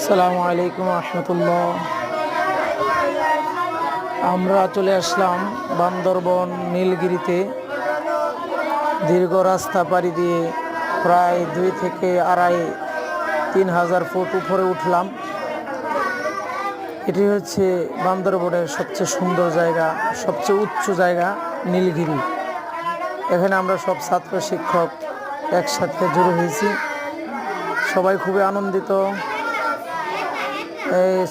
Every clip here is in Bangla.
আসসালামু আলাইকুম রহমতুল্লাহ। আমরা চলে আসলাম বান্দরবন নীলগিরিতে। দীর্ঘ রাস্তা পাড়ি দিয়ে প্রায় 2 থেকে 2.5-3 হাজার ফুট উপরে উঠলাম। এটি হচ্ছে বান্দরবনের সবচেয়ে সুন্দর জায়গা, সবচেয়ে উচ্চ জায়গা নীলগিরি। এখানে আমরা সব ছাত্র শিক্ষক একসাথে জড়ো হয়েছি, সবাই খুবই আনন্দিত।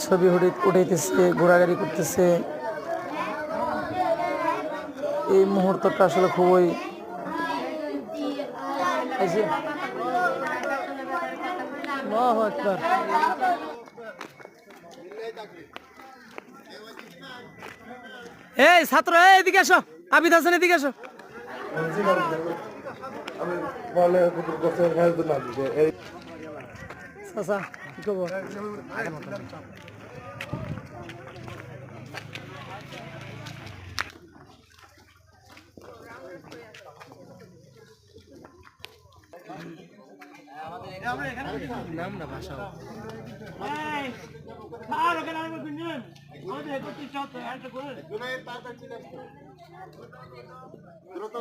ছবি উঠাইতেছে, ঘোরাঘুরি করতেছে। এই মুহূর্তটা আসলে খুবই এই ছাত্র এদিকে আসো, আবিদ হাসান এদিকে আসো। চাচা কি খবর? নাম না ভাষা দ্রুত